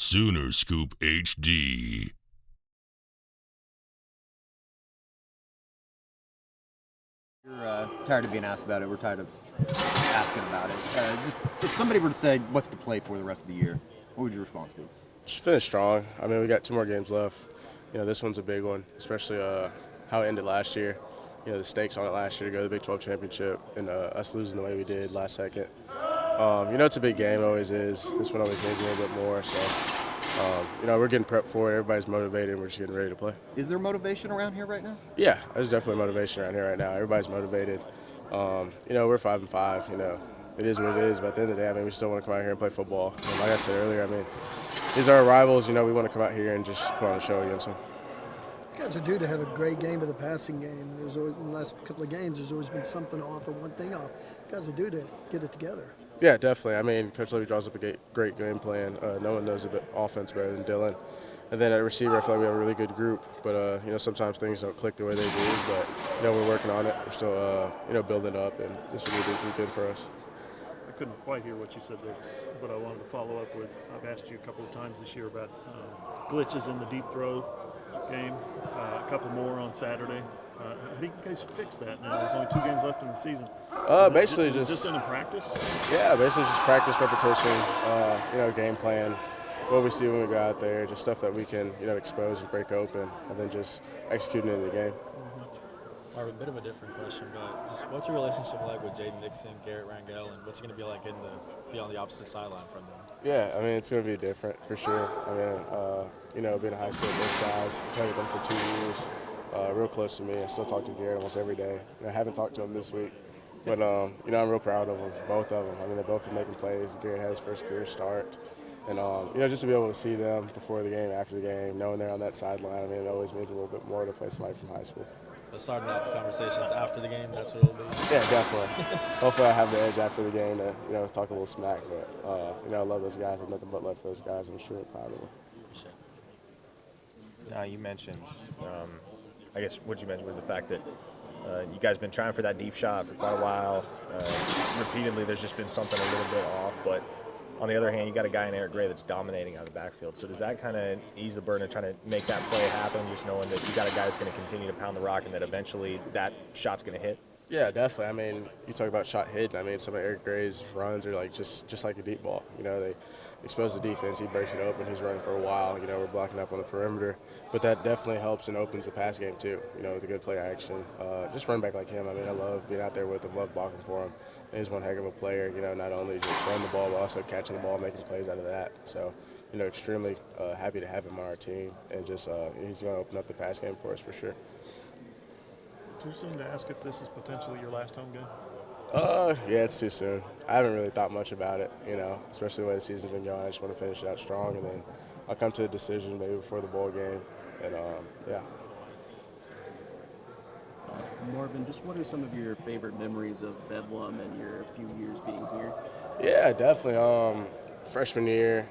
Sooner Scoop HD. You're tired of being asked about it. We're tired of asking about it. Just if somebody were to say, "What's to play for the rest of the year?" What would your response be? Just finish strong. I mean, we got 2 more games left. This one's a big one, especially how it ended last year. The stakes on it last year to go to the Big 12 championship, and us losing the way we did last second. It's a big game, always is. This one always means a little bit more. So, we're getting prepped for it. Everybody's motivated, and we're just getting ready to play. Is there motivation around here right now? Yeah, there's definitely motivation around here right now. Everybody's motivated. We're 5-5. It is what it is. But at the end of the day, I mean, we still want to come out here and play football. And like I said earlier, I mean, these are our rivals. We want to come out here and just put on a show against them. You guys are due to have a great game of the passing game. There's always, in the last couple of games, there's always been something off or one thing off. You guys are due to get it together. Yeah, definitely. I mean, Coach Levy draws up a great game plan. No one knows the offense better than Dylan. And then at receiver, I feel like we have a really good group. But, sometimes things don't click the way they do. But, we're working on it. We're still, building up, and this will be a big weekend for us. I couldn't quite hear what you said there, but I wanted to follow up with, I've asked you a couple of times this year about glitches in the deep throw game, a couple more on Saturday. How do you guys fix that now? There's only 2 games left in the season. Basically just in practice? Yeah, basically just practice, repetition, game plan, what we see when we go out there, just stuff that we can, expose and break open, and then just executing it in the game. Marvin, a bit of a different question, but just what's your relationship like with Jaden Nixon, Garrett Rangel, and what's it going to be like be on the opposite sideline from them? Yeah, I mean, it's going to be different for sure. I mean, being in high school with those guys, played with them for 2 years, real close to me. I still talk to Garrett almost every day. I haven't talked to him this week, but, I'm real proud of them, both of them. I mean, they both been making plays. Garrett had his first career start. And, just to be able to see them before the game, after the game, knowing they're on that sideline, I mean, it always means a little bit more to play somebody from high school. But starting out the conversations after the game, that's what it'll be. Yeah, definitely. Hopefully I have the edge after the game to, talk a little smack. But, I love those guys. I have nothing but love for those guys. I'm extremely proud of them. You mentioned, I guess what you mentioned was the fact that you guys have been trying for that deep shot for quite a while. Repeatedly, there's just been something a little bit off. But on the other hand, you got a guy in Eric Gray that's dominating out of the backfield. So does that kind of ease the burden of trying to make that play happen, just knowing that you got a guy that's going to continue to pound the rock and that eventually that shot's going to hit? Yeah, definitely. I mean, you talk about shot hidden. I mean, some of Eric Gray's runs are like just like a deep ball. They expose the defense. He breaks it open. He's running for a while. We're blocking up on the perimeter. But that definitely helps and opens the pass game too, with a good play action. Just run back like him. I mean, I love being out there with him, love blocking for him. And he's one heck of a player, not only just run the ball, but also catching the ball, making plays out of that. So, extremely happy to have him on our team. And just he's going to open up the pass game for us for sure. Too soon to ask if this is potentially your last home game? Yeah, it's too soon. I haven't really thought much about it, especially the way the season's been going. I just want to finish it out strong, and then I'll come to a decision maybe before the bowl game. And, yeah. Marvin, just what are some of your favorite memories of Bedlam and your few years being here? Yeah, definitely. Freshman year,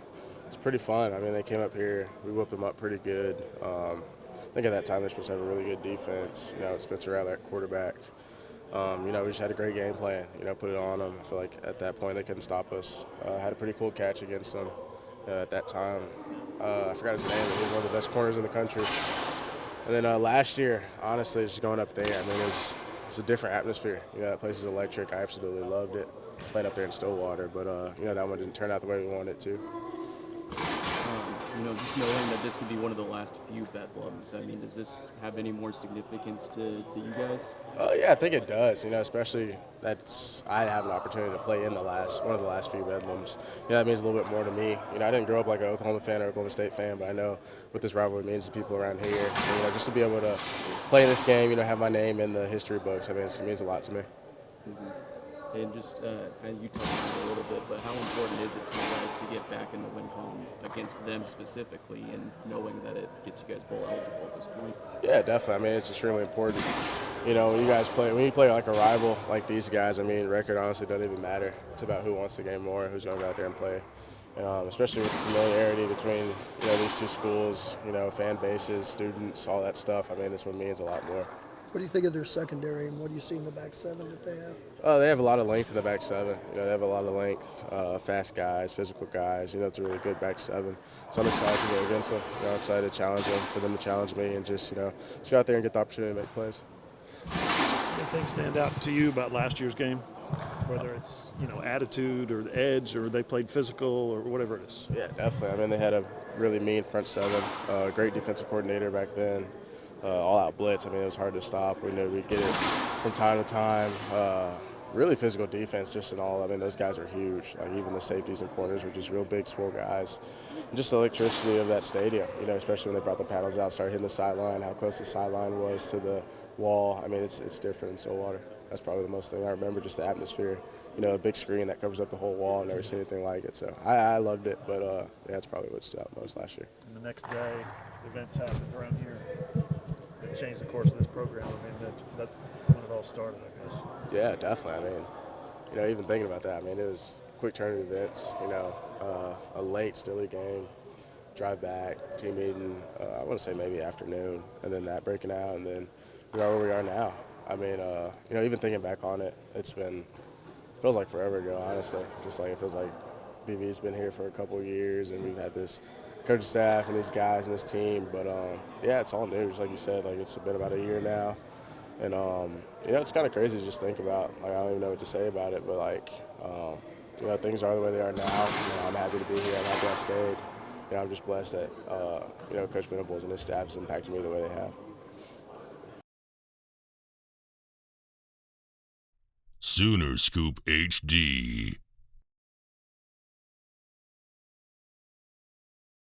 it's pretty fun. I mean, they came up here. We whooped them up pretty good. I think at that time they're supposed to have a really good defense. Spencer Rattler at quarterback. We just had a great game plan. Put it on them. I feel like at that point they couldn't stop us. Had a pretty cool catch against them at that time. I forgot his name, but he was one of the best corners in the country. And then last year, honestly, just going up there, I mean, it's a different atmosphere. That place is electric. I absolutely loved it. Playing up there in Stillwater, but that one didn't turn out the way we wanted it to. Just knowing that this could be one of the last few Bedlams, I mean, does this have any more significance to you guys? Yeah, I think it does, especially that I have an opportunity to play in one of the last few Bedlams. That means a little bit more to me. I didn't grow up like an Oklahoma fan or Oklahoma State fan, but I know what this rivalry means to people around here. So, just to be able to play in this game, have my name in the history books, I mean, it means a lot to me. Mm-hmm. And just, and you touched on it a little bit, but how important is it to you guys to get back in the win column against them specifically, and knowing that it gets you guys bowl eligible at this point? Yeah, definitely. I mean, it's extremely important. When you play like a rival like these guys, I mean, record honestly doesn't even matter. It's about who wants the game more, who's going to go out there and play. Especially with the familiarity between these two schools, fan bases, students, all that stuff. I mean, this one means a lot more. What do you think of their secondary, and what do you see in the back seven that they have? They have a lot of length in the back seven. They have a lot of length, fast guys, physical guys. It's a really good back seven. So I'm excited to go against them. I'm excited to challenge them, for them to challenge me, and just go out there and get the opportunity to make plays. Anything stand out to you about last year's game? Whether it's attitude or the edge, or they played physical or whatever it is. Yeah, definitely. They had a really mean front seven. Great defensive coordinator back then. All-out blitz. It was hard to stop. We knew we'd get it from time to time. Really physical defense, just in all. Those guys are huge. Even the safeties and corners were just real big, swole guys. And just the electricity of that stadium. Especially when they brought the paddles out, started hitting the sideline. How close the sideline was to the wall. it's different in Stillwater. That's probably the most thing I remember. Just the atmosphere. A big screen that covers up the whole wall. I've never seen anything like it. So I loved it. But that's probably what stood out most last year. And the next day, events happened around here that changed the course of this program. That's when it all started, I guess. Yeah, definitely. Even thinking about that, it was quick turn of events. A late Stilly game, drive back, team meeting. I want to say maybe afternoon, and then that breaking out, and then we are where we are now. Even thinking back on it, feels like forever ago, honestly. Just like it feels like BV's been here for a couple of years, and we've had this coaching staff and these guys and this team. But yeah, it's all new. Just like you said, it's been about a year now, and it's kind of crazy to just think about. I don't even know what to say about it, but things are the way they are now. I'm happy to be here. I'm happy I stayed. I'm just blessed that Coach Venables and his staff has impacted me the way they have. Sooner Scoop HD.